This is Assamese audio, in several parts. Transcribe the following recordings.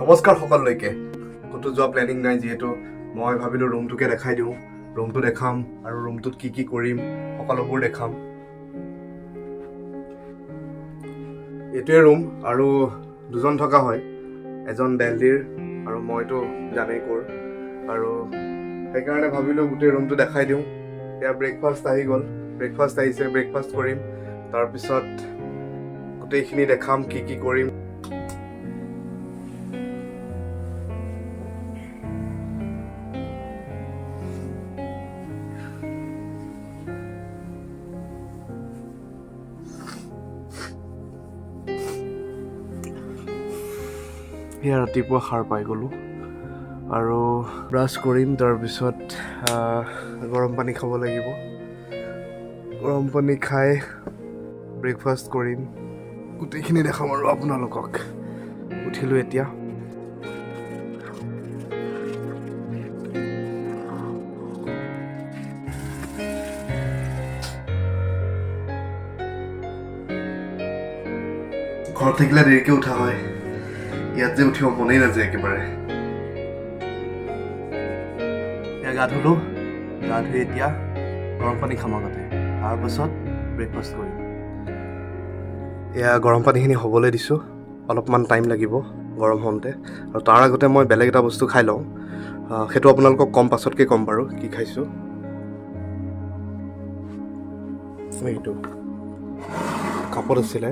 নমস্কাৰ সকলোলৈকে। ক'তো যোৱা প্লেনিং নাই, যিহেতু মই ভাবিলোঁ ৰুমটোকে দেখাই দিওঁ। ৰুমটো দেখাম আৰু ৰুমটোত কি কি কৰিম সকলোবোৰ দেখাম। এইটোৱে ৰুম, আৰু দুজন থকা হয়, এজন দিল্লীৰ আৰু মইতো জানেই ক'ৰ, আৰু সেইকাৰণে ভাবিলোঁ গোটেই ৰুমটো দেখাই দিওঁ। এতিয়া ব্ৰেকফাষ্ট আহি গ'ল, ব্ৰেকফাষ্ট আহিছে, ব্ৰেকফাষ্ট কৰিম, তাৰপিছত গোটেইখিনি দেখাম কি কি কৰিম। সেয়া ৰাতিপুৱা সাৰ পাই গ'লোঁ আৰু ব্ৰাছ কৰিম, তাৰপিছত গৰম পানী খাব লাগিব। গৰম পানী খাই ব্ৰেকফাষ্ট কৰিম, গোটেইখিনি দেখাম আৰু আপোনালোকক। উঠিলোঁ এতিয়া। ঘৰত থাকিলে দেৰিকৈ উঠা হয়, ইয়াত যে উঠিব মনেই নাযায় একেবাৰে। এয়া গা ধুলোঁ, গা ধুই এতিয়া গৰম পানী খাম আগতে, তাৰপাছত ব্ৰেকফাষ্ট কৰিম। এয়া গৰম পানীখিনি হ'বলৈ দিছোঁ, অলপমান টাইম লাগিব গৰম হওঁতে, আৰু তাৰ আগতে মই বেলেগ এটা বস্তু খাই লওঁ। সেইটো আপোনালোকক পাছতকৈ ক'ম বাৰু কি খাইছোঁ। এইটো কাপত আছিলে,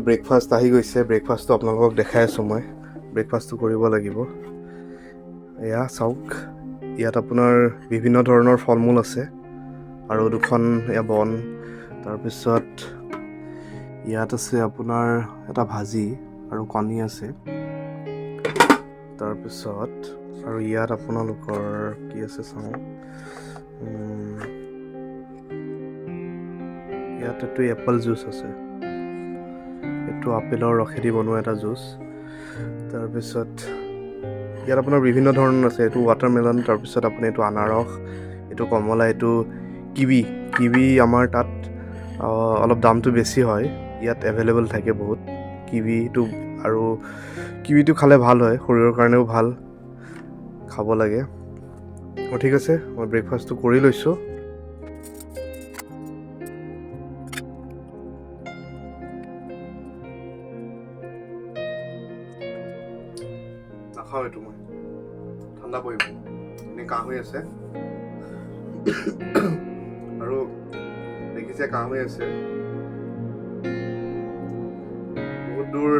ব্ৰেকফাষ্ট আহি গৈছে। ব্ৰেকফাষ্টটো আপোনালোকক দেখাই আছোঁ মই। ব্ৰেকফাষ্টটো কৰিব লাগিব। এয়া চাওক, ইয়াত আপোনাৰ বিভিন্ন ধৰণৰ ফল মূল আছে আৰু দুখন এয়া বন, তাৰপিছত ইয়াত আছে আপোনাৰ এটা ভাজি আৰু কণী আছে, তাৰপিছত আৰু ইয়াত আপোনালোকৰ কি আছে চাওঁ, ইয়াত এইটো এপল জুচ আছে, এইটো আপেলৰ ৰসেদি বনোৱা এটা জুচ। তাৰপিছত ইয়াত আপোনাৰ বিভিন্ন ধৰণৰ আছে, এইটো ৱাটাৰমেলন, তাৰপিছত আপুনি এইটো আনাৰস, এইটো কমলা, এইটো কিৱি আমাৰ তাত অলপ দামটো বেছি হয়, ইয়াত এভেইলেবল থাকে বহুত কিৱিটো, আৰু কিৱিটো খালে ভাল হয়, শৰীৰৰ কাৰণেও ভাল, খাব লাগে। ঠিক আছে, মই ব্ৰেকফাষ্টটো কৰি লৈছোঁ। নাখাওঁ এইটো, মই ঠাণ্ডা পৰিব, এনেই কাহ হৈ আছে আৰু দেখিছে কাহ হৈ আছে। বহুত দূৰ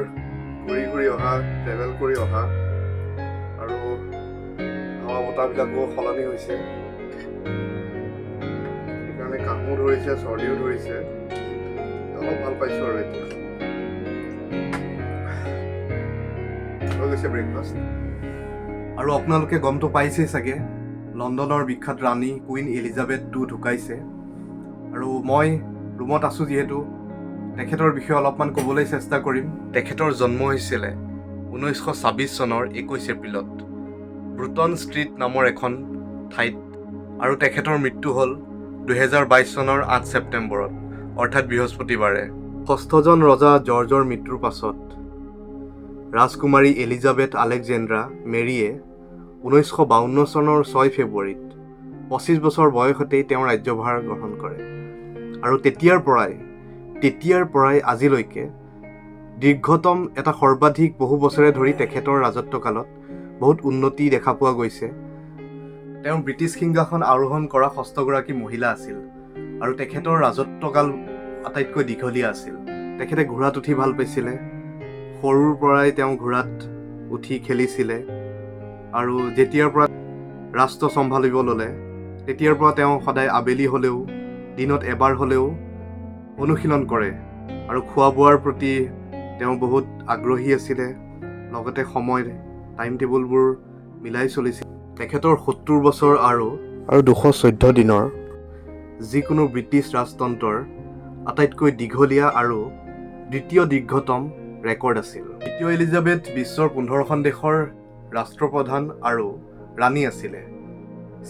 ঘূৰি অহা, ট্ৰেভেল কৰি অহা, আৰু হাৱা বতাহবিলাকো সলনি হৈছে, সেইকাৰণে কাহো ধৰিছে, চৰ্দিও ধৰিছে। অলপ ভাল পাইছোঁ আৰু এতিয়া হৈ গৈছে ব্ৰেকফাষ্ট। আৰু আপোনালোকে গমটো পাইছেই চাগে, লণ্ডনৰ বিখ্যাত ৰাণী কুইন এলিজাবেথ II ঢুকাইছে, আৰু মই ৰুমত আছোঁ যিহেতু তেখেতৰ বিষয়ে অলপমান ক'বলৈ চেষ্টা কৰিম। তেখেতৰ জন্ম হৈছিলে 1926 চনৰ 21 এপ্ৰিলত ব্ৰুটন ষ্ট্ৰীট নামৰ এখন ঠাইত, আৰু তেখেতৰ মৃত্যু হ'ল 2022 চনৰ 8 ছেপ্টেম্বৰত, অৰ্থাৎ বৃহস্পতিবাৰে। ষষ্ঠজন ৰজা জৰ্জৰ মৃত্যুৰ পাছত ৰাজকুমাৰী এলিজাবেথ আলেকজেণ্ড্ৰা মেৰীয়ে 1952 চনৰ 6 ফেব্ৰুৱাৰীত 25 বছৰ বয়সতেই তেওঁ ৰাজ্যভাৰ গ্ৰহণ কৰে, আৰু তেতিয়াৰ পৰাই আজিলৈকে দীৰ্ঘতম এটা সৰ্বাধিক বহু বছৰে ধৰি তেখেতৰ ৰাজত্বকালত বহুত উন্নতি দেখা পোৱা গৈছে। তেওঁ ব্ৰিটিছ সিংহাসন আৰোহণ কৰা ষষ্ঠগৰাকী মহিলা আছিল, আৰু তেখেতৰ ৰাজত্বকাল আটাইতকৈ দীঘলীয়া আছিল। তেখেতে ঘোঁৰাত উঠি ভাল পাইছিলে, সৰুৰ পৰাই তেওঁ ঘোঁৰাত উঠি খেলিছিলে, আৰু যেতিয়াৰ পৰা ৰাষ্ট্ৰ চম্ভালিব ল'লে তেতিয়াৰ পৰা তেওঁ সদায় আবেলি হ'লেও দিনত এবাৰ হ'লেও অনুশীলন কৰে, আৰু খোৱা বোৱাৰ প্ৰতি তেওঁ বহুত আগ্ৰহী আছিলে, লগতে টাইম টেবুলবোৰ মিলাই চলিছিল। তেখেতৰ 70 বছৰ আৰু 214 দিনৰ যিকোনো ব্ৰিটিছ ৰাজতন্ত্ৰৰ আটাইতকৈ দীঘলীয়া আৰু দ্বিতীয় দীৰ্ঘতম ৰেকৰ্ড আছিল। দ্বিতীয় এলিজাবেথ বিশ্বৰ 15খন দেশৰ ৰাষ্ট্ৰপ্ৰধান আৰু ৰাণী আছিলে।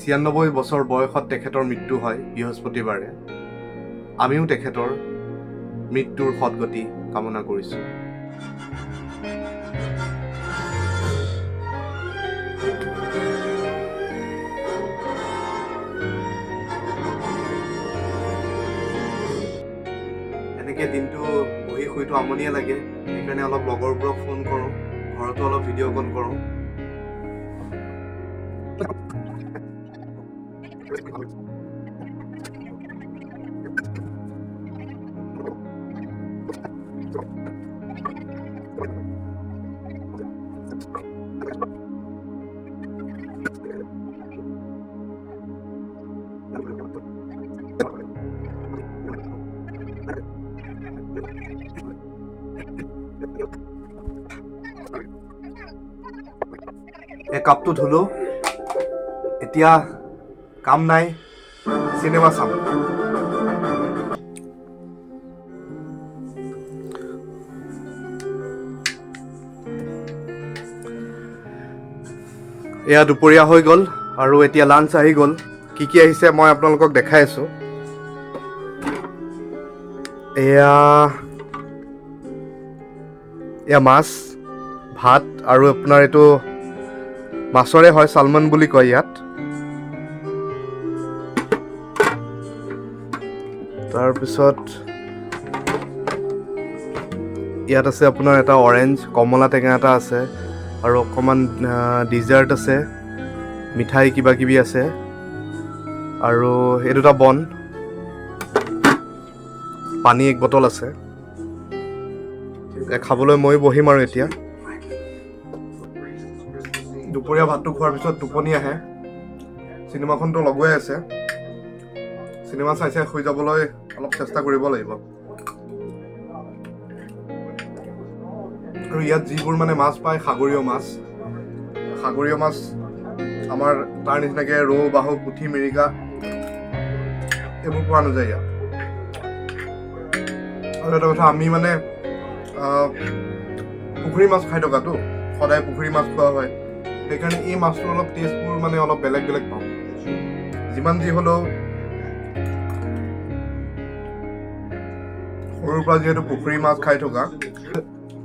৯৬ বছৰ বয়সত তেখেতৰ মৃত্যু হয় বৃহস্পতিবাৰে। আমিও তেখেতৰ মৃত্যুৰ সদ্গতি কামনা কৰিছোঁ। এনেকৈ দিনটো বহি শুইতো আমনিয়ে লাগে, সেইকাৰণে অলপ লগৰবোৰক ফোন কৰোঁ, ঘৰতো অলপ ভিডিঅ' কল কৰোঁ। এই কাপটো ধুলো, এতিয়া কাম নাই, চিনেমা চাম। এয়া দুপৰীয়া হৈ গ'ল আৰু এতিয়া লাঞ্চ আহি গ'ল। কি কি আহিছে মই আপোনালোকক দেখাই আছোঁ। এয়া মাছ, ভাত আৰু আপোনাৰ এইটো মাছৰে হয়, চালমন বুলি কয় ইয়াত। তাৰপিছত ইয়াত আছে আপোনাৰ এটা অৰেঞ্জ, কমলা টেঙা এটা আছে আৰু অকণমান ডিজাৰ্ট আছে, মিঠাই কিবা কিবি আছে আৰু এই দুটা বন, পানী 1 বটল আছে। খাবলৈ ময়ো বহিম আৰু এতিয়া। দুপৰীয়া ভাতটো খোৱাৰ পিছত টোপনি আহে। চিনেমাখনটো লগুৱাই আছে, চিনেমা চাই চাই শুই যাবলৈ অলপ চেষ্টা কৰিব লাগিব। আৰু ইয়াত যিবোৰ মানে মাছ পায়, সাগৰীয় মাছ আমাৰ তাৰ নিচিনাকৈ ৰৌ, বাহু, পুঠি, মিৰিকা এইবোৰ পোৱা নাযায় ইয়াত। আৰু এটা কথা, আমি মানে পুখুৰী মাছ খাই থকাটো, সদায় পুখুৰী মাছ খোৱা হয়, সেইকাৰণে এই মাছটোৰ অলপ টেষ্টবোৰ মানে অলপ বেলেগ বেলেগ পাওঁ। যিমান যি হ'লেও সৰুৰ পৰা যিহেতু পুখুৰী মাছ খাই থকা,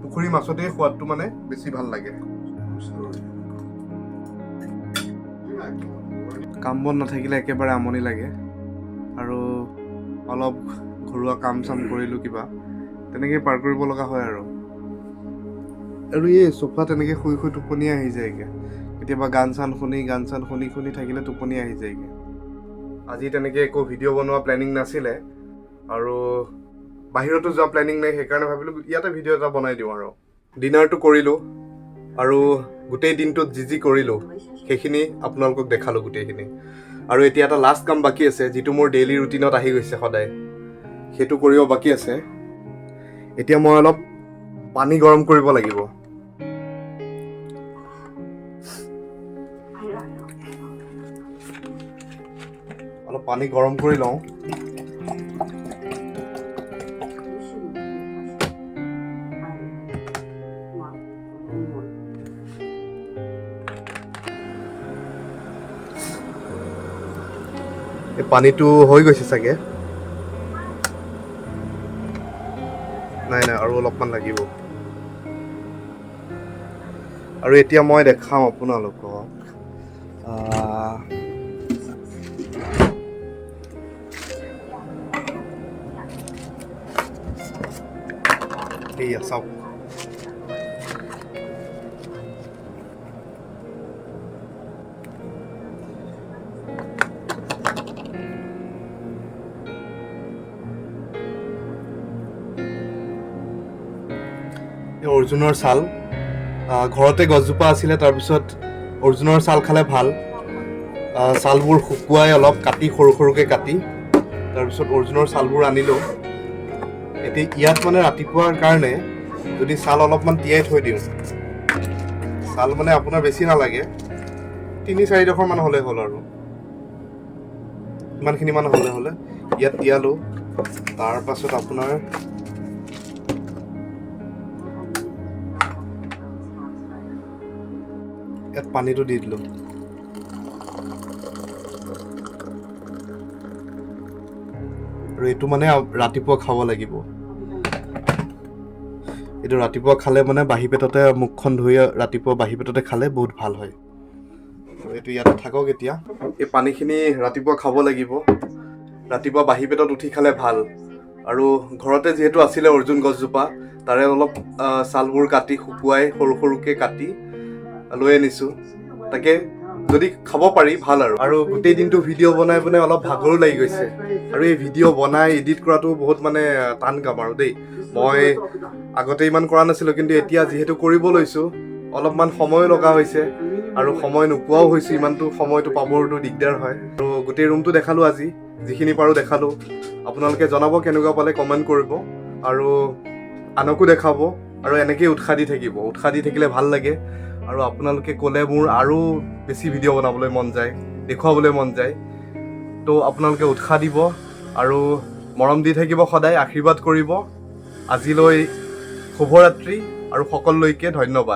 পুখুৰী মাছতেই সোৱাদটো মানে বেছি ভাল লাগে। কাম বন নাথাকিলে একেবাৰে আমনি লাগে আৰু অলপ ঘৰুৱা কাম চাম কৰিলোঁ কিবা, তেনেকৈ পাৰ কৰিব লগা হয় আৰু এই চোফাত এনেকৈ শুই শুই টোপনি আহি যায়গৈ। কেতিয়াবা গান চান শুনি থাকিলে টোপনি আহি যায়গৈ। আজি তেনেকৈ একো ভিডিঅ' বনোৱা প্লেনিং নাছিলে আৰু বাহিৰতো যোৱা প্লেনিং নাই, সেইকাৰণে ভাবিলোঁ ইয়াতে ভিডিঅ' এটা বনাই দিওঁ। আৰু ডিনাৰটো কৰিলোঁ আৰু গোটেই দিনটোত যি কৰিলোঁ সেইখিনি আপোনালোকক দেখালোঁ গোটেইখিনি। আৰু এতিয়া এটা লাষ্ট কাম বাকী আছে, যিটো মোৰ ডেইলি ৰুটিনত আহি গৈছে সদায়, সেইটো কৰিব বাকী আছে। এতিয়া মই অলপ পানী গৰম কৰিব লাগিব। অলপ পানী গৰম কৰি লওঁ। এই পানীটো হৈ গৈছে চাগে, নাই আৰু অলপমান লাগিব। আৰু এতিয়া মই দেখাম আপোনালোকক এইয়া চাওক, অৰ্জুনৰ ছাল। ঘৰতে গছজোপা আছিলে, তাৰপিছত অৰ্জুনৰ ছাল খালে ভাল। ছালবোৰ শুকুৱাই অলপ কাটি সৰু সৰুকৈ কাটি তাৰপিছত অৰ্জুনৰ ছালবোৰ আনিলোঁ। এতিয়া ইয়াত মানে ৰাতিপুৱাৰ কাৰণে যদি ছাল অলপমান তিয়াই থৈ দিওঁ, ছাল মানে আপোনাৰ বেছি নালাগে, 3-4 মান হ'লে হ'ল আৰু ইমানখিনি মান হ'লে ইয়াত তিয়ালোঁ। তাৰপাছত আপোনাৰ ইয়াত পানীটো দি দিলোঁ। আৰু এইটো মানে ৰাতিপুৱা খাব লাগিব। এইটো ৰাতিপুৱা খালে মানে বাহি পেটতে মুখখন ধুই ৰাতিপুৱা বাহি পেটতে খালে বহুত ভাল হয়। এইটো ইয়াতে থাকক এতিয়া। এই পানীখিনি ৰাতিপুৱা খাব লাগিব। ৰাতিপুৱা বাহি পেটত উঠি খালে ভাল। আৰু ঘৰতে যিহেতু আছিলে অৰ্জুন গছজোপা, তাৰে অলপ ছালবোৰ কাটি শুকুৱাই সৰু সৰুকৈ কাটি লৈ আনিছোঁ। তাকে যদি খাব পাৰি ভাল। আৰু গোটেই দিনটো ভিডিঅ' বনাই বনাই অলপ ভাগৰো লাগি গৈছে। আৰু এই ভিডিঅ' বনাই এডিট কৰাটো বহুত মানে টান কাম আৰু দেই। মই আগতে ইমান কৰা নাছিলোঁ, কিন্তু এতিয়া যিহেতু কৰিব লৈছোঁ অলপমান সময়ো লগা হৈছে আৰু সময় নোপোৱাও হৈছোঁ। ইমানটো সময়টো পাবৰটো দিগদাৰ হয়। আৰু গোটেই ৰুমটো দেখালোঁ আজি, যিখিনি পাৰোঁ দেখালোঁ। আপোনালোকে জনাব কেনেকুৱা পালে, কমেণ্ট কৰিব আৰু আনকো দেখাব আৰু এনেকেই উৎসাহ দি থাকিব। উৎসাহ দি থাকিলে ভাল লাগে আৰু আপোনালোকে ক'লে মোৰ আৰু বেছি ভিডিঅ' বনাবলৈ মন যায়, দেখুৱাবলৈ মন যায়। তো আপোনালোকে উৎসাহ দিব আৰু মৰম দি থাকিব, সদায় আশীৰ্বাদ কৰিব। আজিলৈ শুভৰাত্ৰি আৰু সকলোলৈকে ধন্যবাদ।